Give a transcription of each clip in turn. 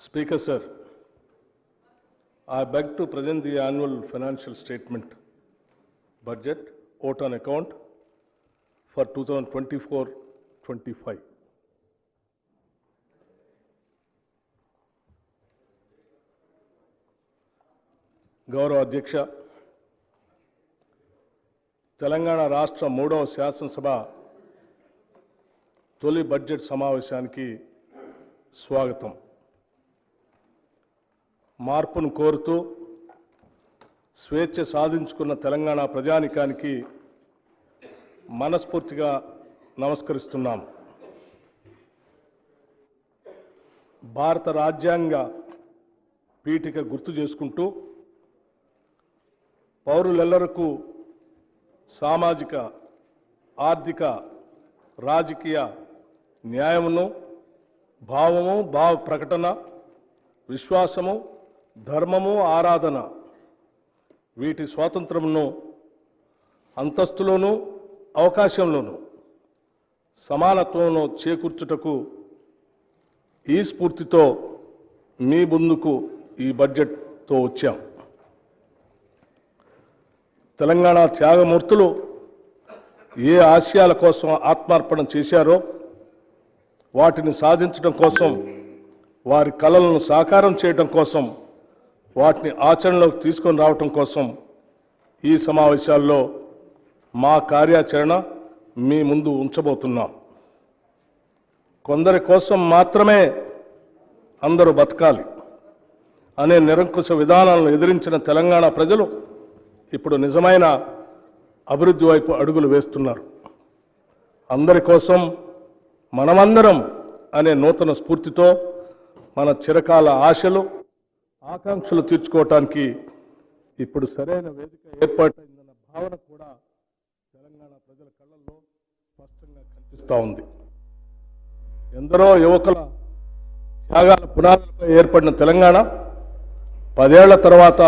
Speaker Sir, I beg to present the annual financial statement budget vote on account for 2024-25. గౌరవ అధ్యక్ష, తెలంగాణ రాష్ట్ర 3వ శాసనసభ తొలి బడ్జెట్ సమావేశానికి స్వాగతం. మార్పును కోరుతూ స్వేచ్ఛ సాధించుకున్న తెలంగాణ ప్రజానికానికి మనస్ఫూర్తిగా నమస్కరిస్తున్నాం. భారత రాజ్యాంగ పీఠిక గుర్తు చేసుకుంటూ పౌరులెల్లరకు సామాజిక, ఆర్థిక, రాజకీయ న్యాయమును, భావ ప్రకటన, విశ్వాసము, ధర్మము, ఆరాధన వీటి స్వాతంత్రమును అంతస్తులోనూ అవకాశంలోనూ సమానత్వంలో చేకూర్చుటకు ఈ స్ఫూర్తితో మీ ముందుకు ఈ బడ్జెట్తో వచ్చాం. తెలంగాణ త్యాగమూర్తులు ఏ ఆశయాల కోసం ఆత్మార్పణ చేశారో వాటిని సాధించడం కోసం, వారి కలలను సాకారం చేయడం కోసం, వాటిని ఆచరణలోకి తీసుకొని రావటం కోసం ఈ సమావేశాల్లో మా కార్యాచరణ మీ ముందు ఉంచబోతున్నాం. కొందరి కోసం మాత్రమే అందరూ బతకాలి అనే నిరంకుశ విధానాలను ఎదిరించిన తెలంగాణ ప్రజలు ఇప్పుడు నిజమైన అభివృద్ధి వైపు అడుగులు వేస్తున్నారు. అందరి కోసం మనమందరం అనే నూతన స్ఫూర్తితో మన చిరకాల ఆశలు, ఆకాంక్షలు తీర్చుకోవటానికి ఇప్పుడు సరైన వేదిక ఏర్పాటైందన్న భావన కూడా తెలంగాణ ప్రజల కళ్ళల్లో స్పష్టంగా కనిపిస్తూ ఉంది. ఎందరో యువకుల త్యాగాల పునాదులపై ఏర్పడిన తెలంగాణ 10 ఏళ్ల తర్వాత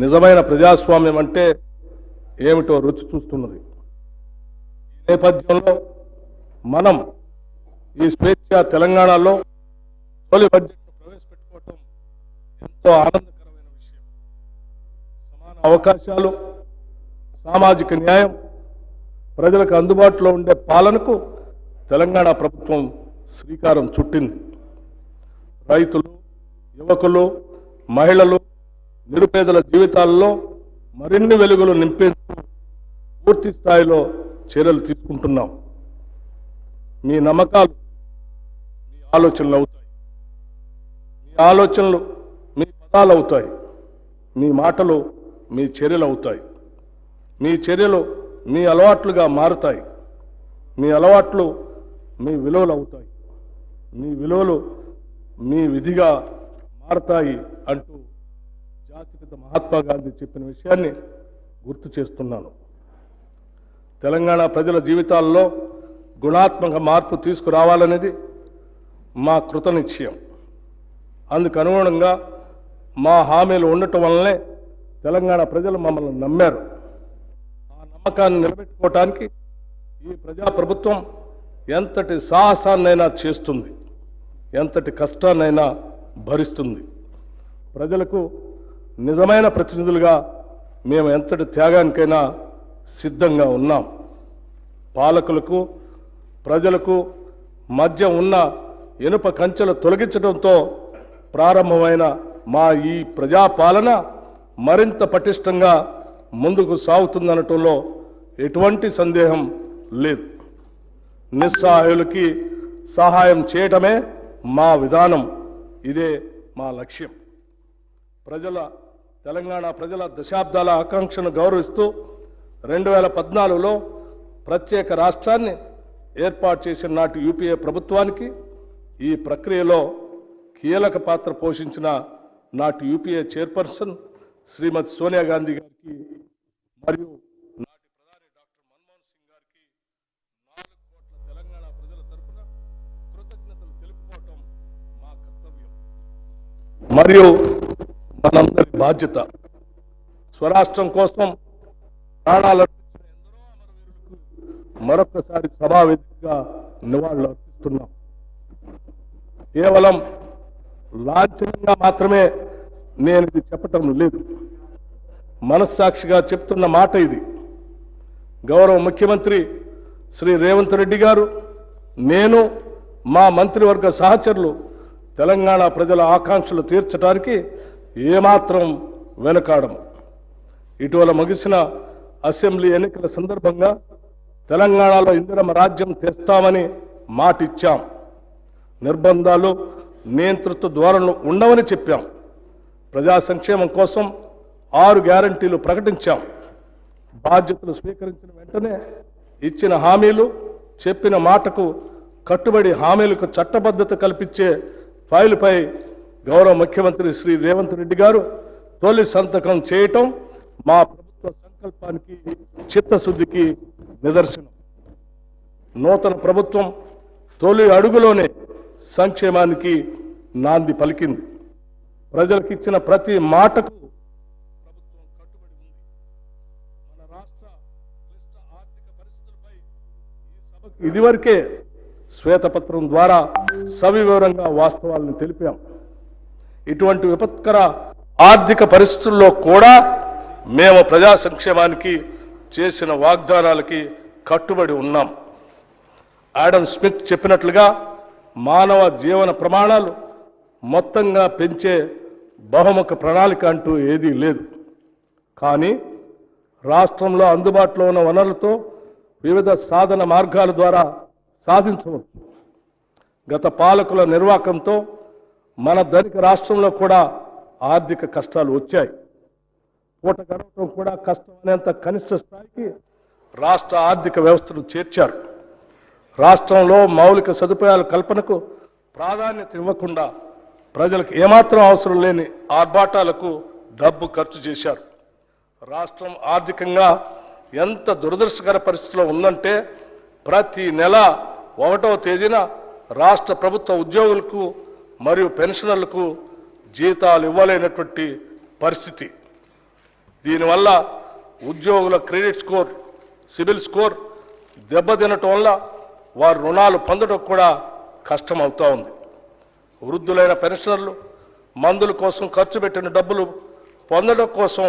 నిజమైన ప్రజాస్వామ్యం అంటే ఏమిటో రుచి చూస్తున్నది. ఈ నేపథ్యంలో మనం ఈ స్వేచ్ఛ తెలంగాణలో తొలి బడ్జెట్ను ప్రవేశపెట్టుకోవటం ఎంతో ఆనందకరమైన విషయం. సమాన అవకాశాలు, సామాజిక న్యాయం, ప్రజలకు అందుబాటులో ఉండే పాలనకు తెలంగాణ ప్రభుత్వం శ్రీకారం చుట్టింది. రైతులు, యువకులు, మహిళలు, నిరుపేదల జీవితాల్లో మరిన్ని వెలుగులు నింపేందుకు పూర్తి స్థాయిలో చర్యలు తీసుకుంటున్నాం. మీ నమ్మకాలు మీ ఆలోచనలు అవుతాయి, మీ ఆలోచనలు మీ పదాలు అవుతాయి, మీ మాటలు మీ చర్యలు అవుతాయి, మీ చర్యలు మీ అలవాట్లుగా మారుతాయి, మీ అలవాట్లు మీ విలువలు అవుతాయి, మీ విలువలు మీ విధిగా మారతాయి అంటూ జాతిపిత మహాత్మా గాంధీ చెప్పిన విషయాన్ని గుర్తు చేస్తున్నాను. తెలంగాణ ప్రజల జీవితాల్లో గుణాత్మక మార్పు తీసుకురావాలనేది మా కృతనిశ్చయం. అందుకు అనుగుణంగా మా హామీలు ఉండటం వల్లనే తెలంగాణ ప్రజలు మమ్మల్ని నమ్మారు. ఆ నమ్మకాన్ని నిలబెట్టుకోవటానికి ఈ ప్రజాప్రభుత్వం ఎంతటి సాహసాన్నైనా చేస్తుంది, ఎంతటి కష్టాన్నైనా భరిస్తుంది. ప్రజలకు నిజమైన ప్రతినిధులుగా మేము ఎంతటి త్యాగానికైనా సిద్ధంగా ఉన్నాం. పాలకులకు, ప్రజలకు మధ్య ఉన్న ఇనుప కంచెలు తొలగించడంతో ప్రారంభమైన మా ఈ ప్రజాపాలన మరింత పటిష్టంగా ముందుకు సాగుతుందనటంలో ఎటువంటి సందేహం లేదు. నిస్సహాయులకి సహాయం చేయటమే మా విధానం, ఇదే మా లక్ష్యం. తెలంగాణ ప్రజల దశాబ్దాల ఆకాంక్షను గౌరవిస్తూ 2014లో ప్రత్యేక రాష్ట్రాన్ని ఏర్పాటు చేసిన నాటి యూపీఏ ప్రభుత్వానికి ఈ ప్రక్రియలో కీలక పాత్ర పోషించిన నాటి యూపీఏ చైర్పర్సన్ శ్రీమతి సోనియా గాంధీ గారికి మరియు నాటి ప్రధాని డాక్టర్ మన్మోహన్ సింగ్ గారికి 4 కోట్ల తెలంగాణ ప్రజల తరఫున కృతజ్ఞతలు తెలుపుకోవటం మా కర్తవ్యం మరియు మనందరి బాధ్యత. స్వరాష్ట్రం కోసం ప్రాణాలు ఎందరో అమరవీరులకు మరొకసారి సభావేదికగా నివాళులు అర్పిస్తున్నాం. కేవలం లాంఛనంగా మాత్రమే నేను ఇది చెప్పటం లేదు. మనస్సాక్షిగా చెప్తున్న మాట ఇది. గౌరవ ముఖ్యమంత్రి శ్రీ రేవంత్ రెడ్డి గారు, నేను, మా మంత్రివర్గ సహచరులు తెలంగాణ ప్రజల ఆకాంక్షలు తీర్చడానికి ఏమాత్రం వెనుకాడం. ఇటీవల ముగిసిన అసెంబ్లీ ఎన్నికల సందర్భంగా తెలంగాణలో ఇందిరమ్మ రాజ్యం తెస్తామని మాటిచ్చాం. నిర్బంధాలు, నియంతృత్వ ధోరణులు ఉండవని చెప్పాం. ప్రజా సంక్షేమం కోసం 6 గ్యారంటీలు ప్రకటించాం. బాధ్యతలు స్వీకరించిన వెంటనే ఇచ్చిన హామీలు, చెప్పిన మాటకు కట్టుబడి హామీలకు చట్టబద్ధత కల్పించే ఫైలుపై గౌరవ ముఖ్యమంత్రి శ్రీ రేవంత్ రెడ్డి గారు తొలి సంతకం చేయటం మా ప్రభుత్వ సంకల్పానికి, చిత్తశుద్ధికి నిదర్శనం. నూతన ప్రభుత్వం తొలి అడుగులోనే సంక్షేమానికి నాంది పలికింది. ప్రజలకు ఇచ్చిన ప్రతి మాటకు ప్రభుత్వం కట్టుబడి ఉంది. మన రాష్ట్ర క్లిష్ట ఆర్థిక పరిస్థితులపై ఈ సభకు ఇదివరకే శ్వేతపత్రం ద్వారా సవివరంగా వాస్తవాలను తెలిపాం. ఇటువంటి విపత్కర ఆర్థిక పరిస్థితుల్లో కూడా మేము ప్రజా సంక్షేమానికి చేసిన వాగ్దానాలకి కట్టుబడి ఉన్నాం. ఆడమ్ స్మిత్ చెప్పినట్లుగా మానవ జీవన ప్రమాణాలు మొత్తంగా పెంచే బహుముఖ ప్రణాళిక అంటూ ఏదీ లేదు. కానీ రాష్ట్రంలో అందుబాటులో ఉన్న వనరులతో వివిధ సాధన మార్గాల ద్వారా సాధించవచ్చు. గత పాలకుల నిర్వాకంతో మన ధనిక రాష్ట్రంలో కూడా ఆర్థిక కష్టాలు వచ్చాయి. పూట గడవటం కూడా కష్టమనేంత కనిష్ట స్థాయికి రాష్ట్ర ఆర్థిక వ్యవస్థను చేర్చారు. రాష్ట్రంలో మౌలిక సదుపాయాల కల్పనకు ప్రాధాన్యత ఇవ్వకుండా ప్రజలకు ఏమాత్రం అవసరం లేని ఆర్భాటాలకు డబ్బు ఖర్చు చేశారు. రాష్ట్రం ఆర్థికంగా ఎంత దురదృష్టకర పరిస్థితిలో ఉందంటే ప్రతి నెల 1వ తేదీన రాష్ట్ర ప్రభుత్వ ఉద్యోగులకు మరియు పెన్షనర్లకు జీతాలు ఇవ్వలేనటువంటి పరిస్థితి. దీనివల్ల ఉద్యోగుల క్రెడిట్ స్కోర్, సిబిల్ స్కోర్ దెబ్బతినటం వల్ల వారు రుణాలు పొందడం కూడా కష్టమవుతూ ఉంది. వృద్ధులైన పెన్షనర్లు మందుల కోసం ఖర్చు పెట్టిన డబ్బులు పొందడం కోసం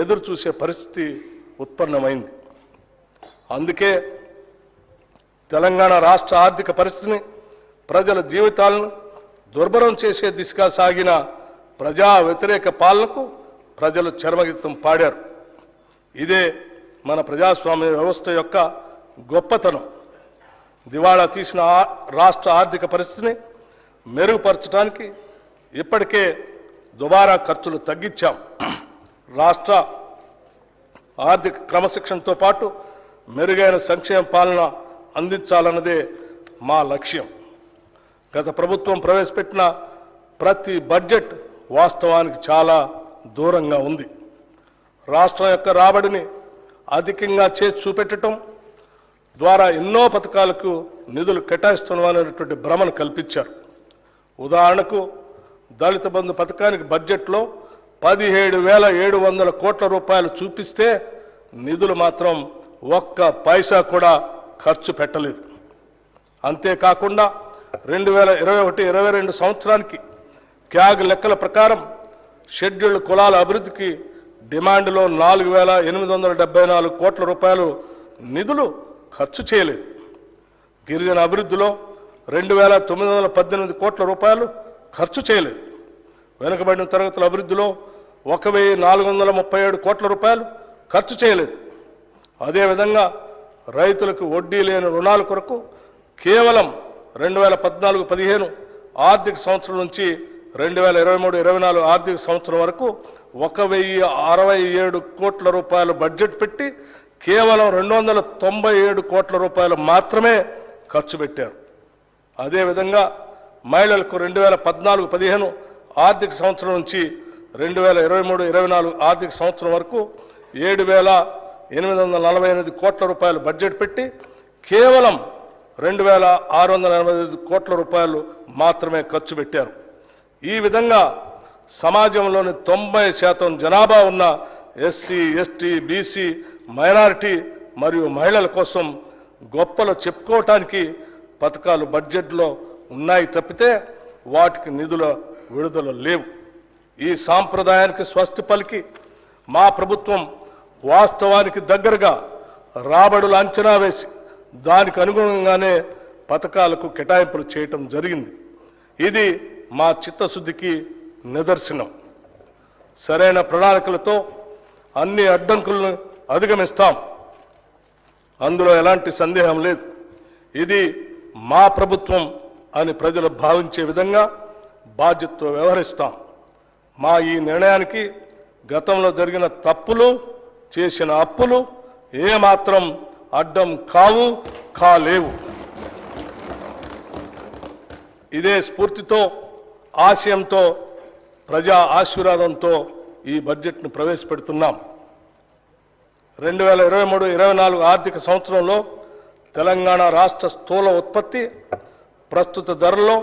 ఎదురు చూసే పరిస్థితి ఉత్పన్నమైంది. అందుకే తెలంగాణ రాష్ట్ర ఆర్థిక పరిస్థితిని, ప్రజల జీవితాలను దుర్భరం చేసే దిశగా సాగిన ప్రజా వ్యతిరేక పాలనకు ప్రజలు చరమగీతం పాడారు. ఇదే మన ప్రజాస్వామ్య వ్యవస్థ యొక్క గొప్పతనం. దివాళా తీసిన రాష్ట్ర ఆర్థిక పరిస్థితిని మెరుగుపరచడానికి ఇప్పటికే దుబారా ఖర్చులు తగ్గించాం. రాష్ట్ర ఆర్థిక క్రమశిక్షణతో పాటు మెరుగైన సంక్షేమ పాలన అందించాలన్నదే మా లక్ష్యం. గత ప్రభుత్వం ప్రవేశపెట్టిన ప్రతి బడ్జెట్ వాస్తవానికి చాలా దూరంగా ఉంది. రాష్ట్రం యొక్క రాబడిని అధికంగా చేసి చూపెట్టడం ద్వారా ఎన్నో పథకాలకు నిధులు కేటాయిస్తున్నామనేటువంటి భ్రమను కల్పించారు. ఉదాహరణకు దళిత బంధు పథకానికి బడ్జెట్లో 17,700 కోట్ల రూపాయలు చూపిస్తే నిధులు మాత్రం ఒక్క పైసా కూడా ఖర్చు పెట్టలేదు. అంతేకాకుండా 2021-22 సంవత్సరానికి క్యాగ్ లెక్కల ప్రకారం షెడ్యూల్డ్ కులాల అభివృద్ధికి డిమాండ్లో 4,874 కోట్ల రూపాయలు నిధులు ఖర్చు చేయలేదు. గిరిజన అభివృద్ధిలో 2,918 కోట్ల రూపాయలు ఖర్చు చేయలేదు. వెనుకబడిన తరగతుల అభివృద్ధిలో 1,437 కోట్ల రూపాయలు ఖర్చు చేయలేదు. అదేవిధంగా రైతులకు వడ్డీ లేని రుణాల కొరకు కేవలం 2014-15 ఆర్థిక సంవత్సరం నుంచి 2023-24 ఆర్థిక సంవత్సరం వరకు 1,067 కోట్ల రూపాయలు బడ్జెట్ పెట్టి కేవలం 297 కోట్ల రూపాయలు మాత్రమే ఖర్చు పెట్టారు. అదేవిధంగా మహిళలకు 2014-15 ఆర్థిక సంవత్సరం నుంచి 2023-24 ఆర్థిక సంవత్సరం వరకు 7,848 కోట్ల రూపాయలు బడ్జెట్ పెట్టి కేవలం 2,685 కోట్ల రూపాయలు మాత్రమే ఖర్చు పెట్టారు. ఈ విధంగా సమాజంలోని 90% జనాభా ఉన్న ఎస్సీ, ఎస్టీ, బీసీ, మైనారిటీ మరియు మహిళల కోసం గొప్పలు చెప్పుకోవటానికి పథకాలు బడ్జెట్లో ఉన్నాయి తప్పితే వాటికి నిధుల విడుదల లేవు. ఈ సాంప్రదాయానికి స్వస్తి పలికి మా ప్రభుత్వం వాస్తవానికి దగ్గరగా రాబడులు అంచనా వేసి దానికి అనుగుణంగానే పథకాలకు కేటాయింపులు చేయటం జరిగింది. ఇది మా చిత్తశుద్ధికి నిదర్శనం. సరైన ప్రణాళికలతో అన్ని అడ్డంకులను అధిగమిస్తాం, అందులో ఎలాంటి సందేహం లేదు. ఇది మా ప్రభుత్వం అని ప్రజలు భావించే విధంగా బాధ్యతతో వ్యవహరిస్తాం. మా ఈ నిర్ణయానికి గతంలో జరిగిన తప్పులు, చేసిన అప్పులు ఏమాత్రం అడ్డం కాలేవు. ఇదే స్ఫూర్తితో, ఆశయంతో, ప్రజా ఆశీర్వాదంతో ఈ బడ్జెట్ను ప్రవేశపెడుతున్నాం. 2023-24 ఆర్థిక సంవత్సరంలో తెలంగాణ రాష్ట్ర స్థూల ఉత్పత్తి ప్రస్తుత ధరలో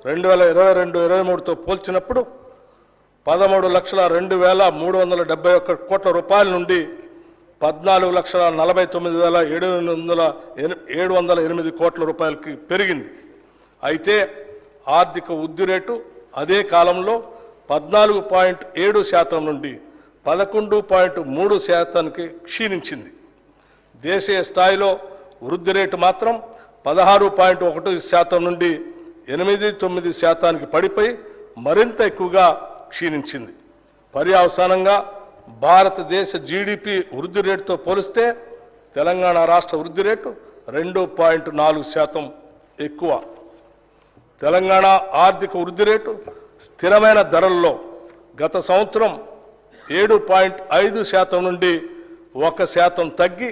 2022-23తో పోల్చినప్పుడు 13,02,371 కోట్ల రూపాయల నుండి 14,49,708 కోట్ల రూపాయలకి పెరిగింది. అయితే ఆర్థిక వృద్ధి రేటు అదే కాలంలో 14.7% నుండి 11.3% క్షీణించింది. దేశీయ స్థాయిలో వృద్ధి రేటు మాత్రం 16.1% నుండి 8.9% పడిపోయి మరింత ఎక్కువగా క్షీణించింది. పర్యవసానంగా భారతదేశ జీడిపి వృద్ధి రేటుతో పోలిస్తే తెలంగాణ రాష్ట్ర వృద్ధి రేటు 2.4% ఎక్కువ. తెలంగాణ ఆర్థిక వృద్ధి రేటు స్థిరమైన ధరల్లో గత సంవత్సరం 7.5% నుండి 1% తగ్గి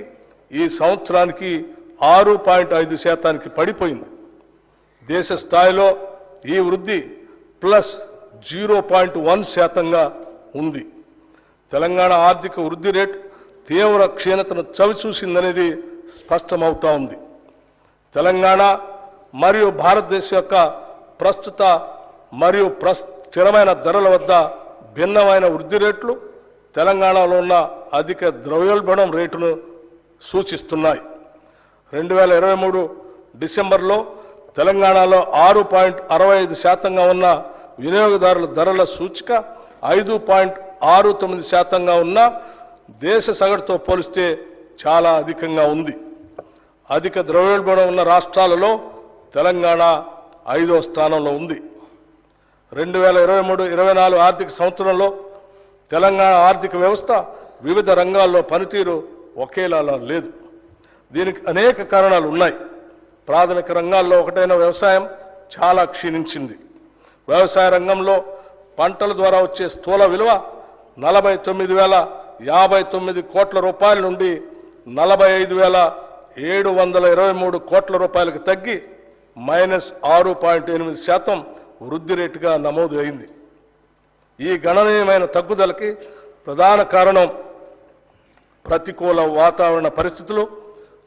ఈ సంవత్సరానికి 6.5% పడిపోయింది. దేశ స్థాయిలో ఈ వృద్ధి +0.1%గా ఉంది. తెలంగాణ ఆర్థిక వృద్ధి రేటు తీవ్ర క్షీణతను చవిచూసిందనేది స్పష్టమవుతా ఉంది. తెలంగాణ మరియు భారతదేశం యొక్క ప్రస్తుత మరియు స్థిరమైన ధరల వద్ద భిన్నమైన వృద్ధి రేట్లు తెలంగాణలో ఉన్న అధిక ద్రవ్యోల్బణం రేటును సూచిస్తున్నాయి. 2023 డిసెంబర్లో తెలంగాణలో 6.65%గా ఉన్న వినియోగదారుల ధరల సూచిక 5.69%గా ఉన్న దేశ సగటుతో పోలిస్తే చాలా అధికంగా ఉంది. అధిక ద్రవ్యోల్బణం ఉన్న రాష్ట్రాలలో తెలంగాణ 5వ స్థానంలో ఉంది. 2023-24 ఆర్థిక సంవత్సరంలో తెలంగాణ ఆర్థిక వ్యవస్థ వివిధ రంగాల్లో పనితీరు ఒకేలా లేదు. దీనికి అనేక కారణాలు ఉన్నాయి. ప్రాథమిక రంగాల్లో ఒకటైన వ్యవసాయం చాలా క్షీణించింది. వ్యవసాయ రంగంలో పంటల ద్వారా వచ్చే స్థూల విలువ 49,059 కోట్ల రూపాయల నుండి 45,723 కోట్ల రూపాయలకు తగ్గి -6.8% వృద్ధి రేటుగా నమోదు అయింది. ఈ గణనీయమైన తగ్గుదలకి ప్రధాన కారణం ప్రతికూల వాతావరణ పరిస్థితులు,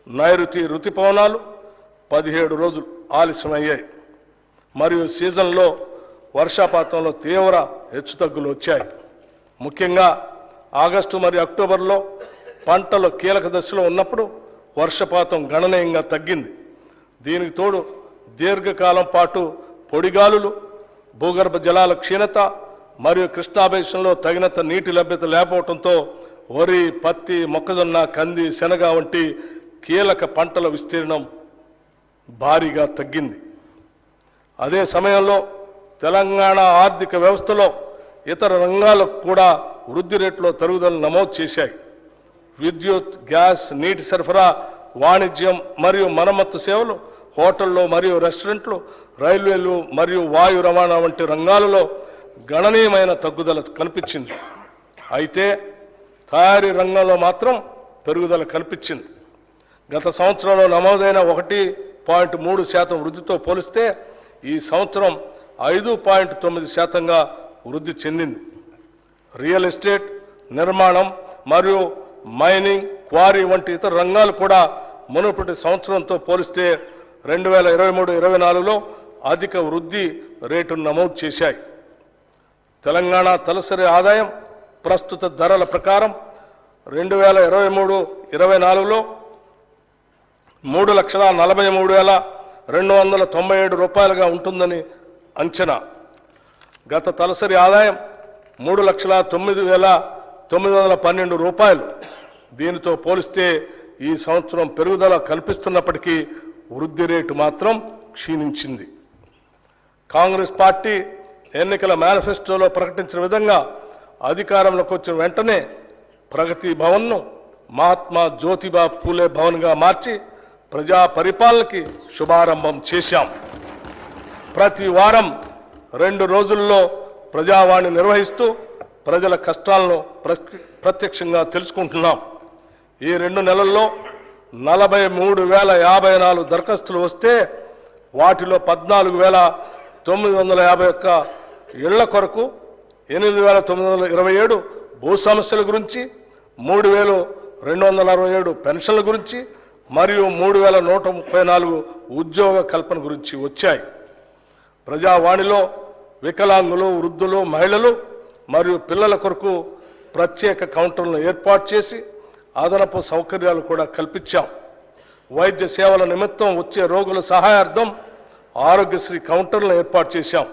నైరుతి రుతుపవనాలు 17 రోజులు ఆలస్యమయ్యాయి మరియు సీజన్లో వర్షపాతంలో తీవ్ర హెచ్చుతగ్గులు వచ్చాయి. ముఖ్యంగా ఆగస్టు మరియు అక్టోబర్లో పంటలు కీలక దశలో ఉన్నప్పుడు వర్షపాతం గణనీయంగా తగ్గింది. దీనికి తోడు దీర్ఘకాలం పాటు పొడిగాలులు, భూగర్భ జలాల క్షీణత మరియు కృష్ణాబేసిన్లో తగినంత నీటి లభ్యత లేకపోవడంతో వరి, పత్తి, మొక్కజొన్న, కంది, శనగ వంటి కీలక పంటల విస్తీర్ణం భారీగా తగ్గింది. అదే సమయంలో తెలంగాణ ఆర్థిక వ్యవస్థలో ఇతర రంగాలకు కూడా వృద్ధి రేట్లో తరుగుదల నమోదు చేశాయి. విద్యుత్, గ్యాస్, నీటి సరఫరా, వాణిజ్యం మరియు మరమ్మత్తు సేవలు, హోటళ్లు మరియు రెస్టారెంట్లు, రైల్వేలు మరియు వాయు రవాణా వంటి రంగాలలో గణనీయమైన తగ్గుదల కనిపించింది. అయితే తయారీ రంగంలో మాత్రం పెరుగుదల కనిపించింది. గత సంవత్సరంలో నమోదైన 1.3% వృద్ధితో పోలిస్తే ఈ సంవత్సరం 5.9%గా వృద్ధి చెందింది. రియల్ ఎస్టేట్, నిర్మాణం మరియు మైనింగ్, క్వారీ వంటి ఇతర రంగాలు కూడా మునుపటి సంవత్సరంతో పోలిస్తే 2023-24లో అధిక వృద్ధి రేటును నమోదు చేశాయి. తెలంగాణ తలసరి ఆదాయం ప్రస్తుత ధరల ప్రకారం 2023-24లో 3,43,297 రూపాయలుగా ఉంటుందని అంచనా. గత తలసరి ఆదాయం 3,09,912 రూపాయలు. దీనితో పోలిస్తే ఈ సంవత్సరం పెరుగుదల కల్పిస్తున్నప్పటికీ వృద్ధి రేటు మాత్రం క్షీణించింది. కాంగ్రెస్ పార్టీ ఎన్నికల మేనిఫెస్టోలో ప్రకటించిన విధంగా అధికారంలోకి వచ్చిన వెంటనే ప్రగతి భవన్ను మహాత్మా జ్యోతిబా పూలే భవన్గా మార్చి ప్రజా పరిపాలనకి శుభారంభం చేశాం. ప్రతి వారం 2 రోజుల్లో ప్రజావాణి నిర్వహిస్తూ ప్రజల కష్టాలను ప్రత్యక్షంగా తెలుసుకుంటున్నాం. ఈ 2 నెలల్లో 43,054 దరఖాస్తులు వస్తే వాటిలో 14,951 ఇళ్ల కొరకు, 8,927 భూ సమస్యల గురించి, 3,267 పెన్షన్ల గురించి మరియు 3,134 ఉద్యోగ కల్పన గురించి వచ్చాయి. ప్రజావాణిలో వికలాంగులు, వృద్ధులు, మహిళలు మరియు పిల్లల కొరకు ప్రత్యేక కౌంటర్లను ఏర్పాటు చేసి అదనపు సౌకర్యాలు కూడా కల్పించాం. వైద్య సేవల నిమిత్తం వచ్చే రోగుల సహాయార్థం ఆరోగ్యశ్రీ కౌంటర్లను ఏర్పాటు చేశాం.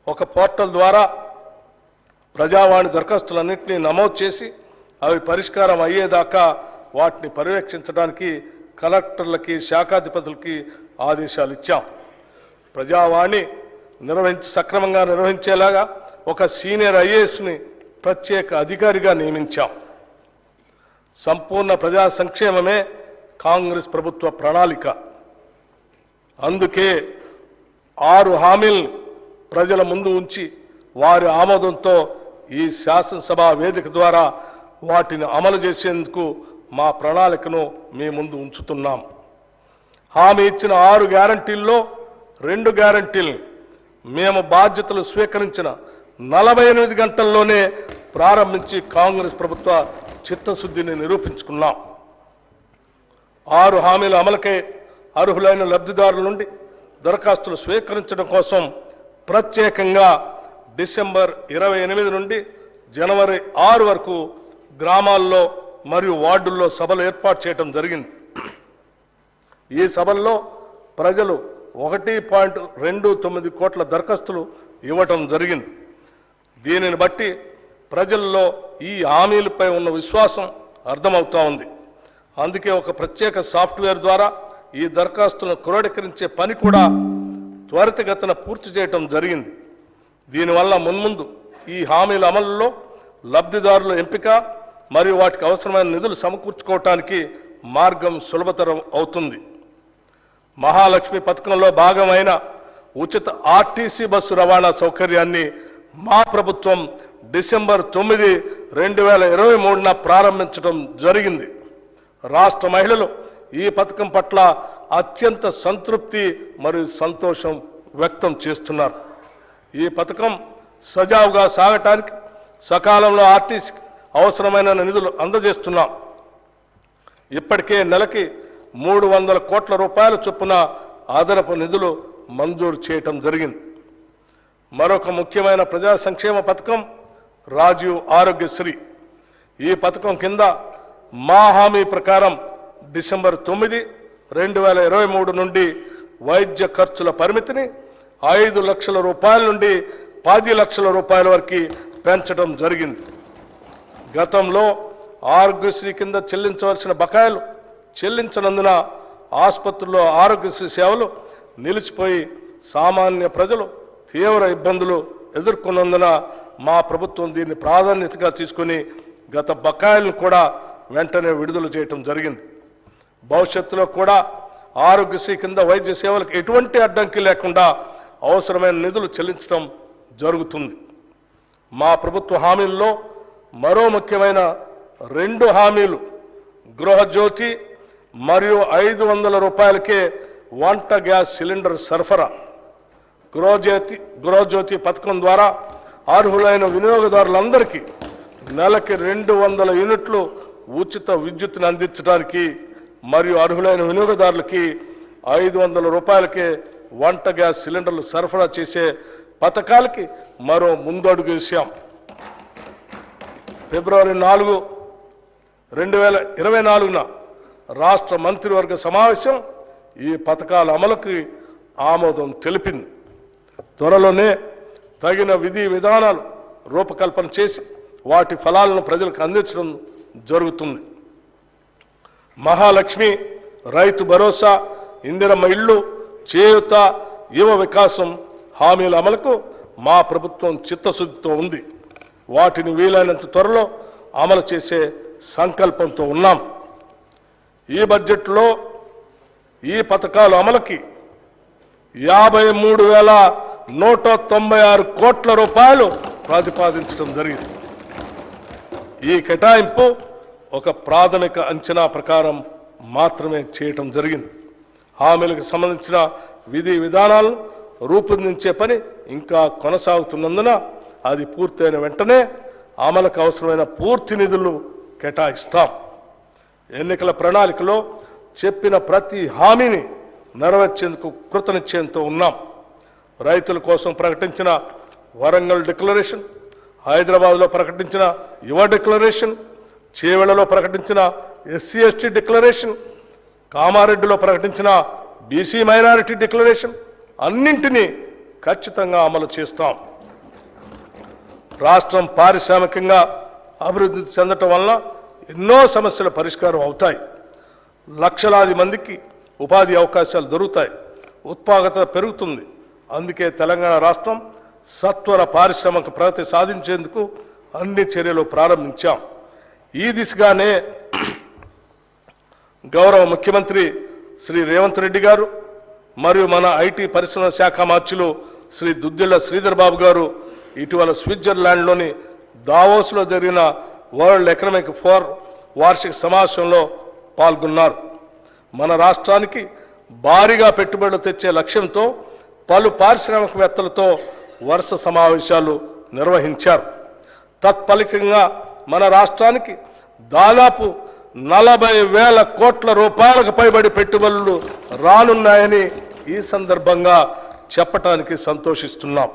ఒక పోర్టల్ ద్వారా ప్రజావాణి దరఖాస్తులన్నింటినీ నమోదు చేసి అవి పరిష్కారం అయ్యేదాకా వాటిని పర్యవేక్షించడానికి కలెక్టర్లకి, శాఖాధిపతులకి ఆదేశాలు ఇచ్చాం. ప్రజావాణి సక్రమంగా నిర్వహించేలాగా ఒక సీనియర్ ఐఏఎస్ని ప్రత్యేక అధికారిగా నియమించాం. సంపూర్ణ ప్రజా సంక్షేమమే కాంగ్రెస్ ప్రభుత్వ ప్రణాళిక. అందుకే 6 హామీలను ప్రజల ముందు ఉంచి వారి ఆమోదంతో ఈ శాసనసభ వేదిక ద్వారా వాటిని అమలు చేసేందుకు మా ప్రణాళికను మీ ముందు ఉంచుతున్నాం. హామీ ఇచ్చిన 6 గ్యారంటీల్లో 2 గ్యారంటీలను మేము బాధ్యతలు స్వీకరించిన 48 గంటల్లోనే ప్రారంభించి కాంగ్రెస్ ప్రభుత్వ చిత్తశుద్ధిని నిరూపించుకున్నాం. 6 హామీల అమలుకై అర్హులైన లబ్ధిదారుల నుండి దరఖాస్తులు స్వీకరించడం కోసం ప్రత్యేకంగా డిసెంబర్ 28 నుండి జనవరి 6 వరకు గ్రామాల్లో మరియు వార్డుల్లో సభలు ఏర్పాటు చేయడం జరిగింది. ఈ సభల్లో ప్రజలు 1.29 కోట్ల దరఖాస్తులు ఇవ్వటం జరిగింది. దీనిని బట్టి ప్రజల్లో ఈ హామీలపై ఉన్న విశ్వాసం అర్థమవుతా ఉంది. అందుకే ఒక ప్రత్యేక సాఫ్ట్వేర్ ద్వారా ఈ దరఖాస్తులను క్రోడీకరించే పని కూడా త్వరితగతిన పూర్తి చేయటం జరిగింది. దీనివల్ల మున్ముందు ఈ హామీల అమలులో లబ్ధిదారుల ఎంపిక మరియు వాటికి అవసరమైన నిధులు సమకూర్చుకోవటానికి మార్గం సులభతరం అవుతుంది. మహాలక్ష్మి పథకంలో భాగమైన ఉచిత ఆర్టీసీ బస్సు రవాణా సౌకర్యాన్ని మా ప్రభుత్వం డిసెంబర్ 9, 2023న ప్రారంభించడం జరిగింది. రాష్ట్ర మహిళలు ఈ పథకం పట్ల అత్యంత సంతృప్తి మరియు సంతోషం వ్యక్తం చేస్తున్నారు. ఈ పథకం సజావుగా సాగటానికి సకాలంలో ఆర్టీసీకి అవసరమైన నిధులు అందజేస్తున్నాం. ఇప్పటికే నెలకి 300 కోట్ల రూపాయల చొప్పున అదనపు నిధులు మంజూరు చేయటం జరిగింది. మరొక ముఖ్యమైన ప్రజా సంక్షేమ పథకం రాజీవ్ ఆరోగ్యశ్రీ. ఈ పథకం కింద మా హామీ ప్రకారం డిసెంబర్ 9, 2023 నుండి వైద్య ఖర్చుల పరిమితిని 5 లక్షల రూపాయల నుండి 10 లక్షల రూపాయల వరకు పెంచడం జరిగింది. గతంలో ఆరోగ్యశ్రీ కింద చెల్లించవలసిన బకాయిలు చెల్లించనందున ఆసుపత్రుల్లో ఆరోగ్యశ్రీ సేవలు నిలిచిపోయి సామాన్య ప్రజలు తీవ్ర ఇబ్బందులు ఎదుర్కొన్నందున మా ప్రభుత్వం దీన్ని ప్రాధాన్యతగా తీసుకుని గత బకాయిలను కూడా వెంటనే విడుదల చేయటం జరిగింది. భవిష్యత్తులో కూడా ఆరోగ్యశ్రీ కింద వైద్య సేవలకు ఎటువంటి అడ్డంకి లేకుండా అవసరమైన నిధులు చెల్లించడం జరుగుతుంది. మా ప్రభుత్వ హామీల్లో మరో ముఖ్యమైన 2 హామీలు గృహజ్యోతి మరియు 500 రూపాయలకే వంట గ్యాస్ సిలిండర్ సరఫరా. గృహజ్యోతి పథకం ద్వారా అర్హులైన వినియోగదారులందరికీ నెలకి 200 యూనిట్లు ఉచిత విద్యుత్తును అందించడానికి మరియు అర్హులైన వినియోగదారులకి 500 రూపాయలకే వంట గ్యాస్ సిలిండర్లు సరఫరా చేసే పథకాలకి మరో ముందడుగు వేశాం. ఫిబ్రవరి 4, 2024న రాష్ట్ర మంత్రివర్గ సమావేశం ఈ పథకాల అమలుకి ఆమోదం తెలిపింది. త్వరలోనే తగిన విధి విధానాలు రూపకల్పన చేసి వాటి ఫలాలను ప్రజలకు అందించడం జరుగుతుంది. మహాలక్ష్మి, రైతు భరోసా, ఇందిరమ్మ ఇళ్ళు, చేయూత, యువ వికాసం హామీల అమలుకు మా ప్రభుత్వం చిత్తశుద్ధితో ఉంది. వాటిని వీలైనంత త్వరలో అమలు చేసే సంకల్పంతో ఉన్నాం. ఈ బడ్జెట్లో ఈ పథకాల అమలుకి 53,196 కోట్ల రూపాయలు ప్రతిపాదించడం జరిగింది. ఈ కేటాయింపు ఒక ప్రాథమిక అంచనా ప్రకారం మాత్రమే చేయటం జరిగింది. హామీలకు సంబంధించిన విధి విధానాలను రూపొందించే పని ఇంకా కొనసాగుతున్నందున అది పూర్తయిన వెంటనే అమలుకు అవసరమైన పూర్తి నిధులు కేటాయిస్తాం. ఎన్నికల ప్రణాళికలో చెప్పిన ప్రతి హామీని నెరవేర్చేందుకు కృతనిశ్చయంతో ఉన్నాం. రైతుల కోసం ప్రకటించిన వరంగల్ డిక్లరేషన్, హైదరాబాద్లో ప్రకటించిన యువ డిక్లరేషన్, చేవెళ్లలో ప్రకటించిన ఎస్సీ ఎస్టీ డిక్లరేషన్, కామారెడ్డిలో ప్రకటించిన బీసీ మైనారిటీ డిక్లరేషన్ అన్నింటినీ ఖచ్చితంగా అమలు చేస్తాం. రాష్ట్రం పారిశ్రామికంగా అభివృద్ధి చెందటం వలన ఎన్నో సమస్యల పరిష్కారం అవుతాయి. లక్షలాది మందికి ఉపాధి అవకాశాలు దొరుకుతాయి. ఉత్పాదకత పెరుగుతుంది. అందుకే తెలంగాణ రాష్ట్రం సత్వర పారిశ్రామిక ప్రగతి సాధించేందుకు అన్ని చర్యలు ప్రారంభించాం. ఈ దిశగానే గౌరవ ముఖ్యమంత్రి శ్రీ రేవంత్ రెడ్డి గారు మరియు మన ఐటీ పరిశ్రమల శాఖ మార్చులు శ్రీ దుద్దిళ్ల శ్రీధర్ బాబు గారు ఇటీవల స్విట్జర్లాండ్లోని దావోస్లో జరిగిన వరల్డ్ ఎకనామిక్ ఫోరం వార్షిక సమావేశంలో పాల్గొన్నారు. మన రాష్ట్రానికి భారీగా పెట్టుబడులు తెచ్చే లక్ష్యంతో పలు పారిశ్రామికవేత్తలతో వరుస సమావేశాలు నిర్వహించారు. తత్ఫలితంగా మన రాష్ట్రానికి దాదాపు 40,000 కోట్ల రూపాయలకు పైబడి పెట్టుబడులు రానున్నాయని ఈ సందర్భంగా చెప్పటానికి సంతోషిస్తున్నాం.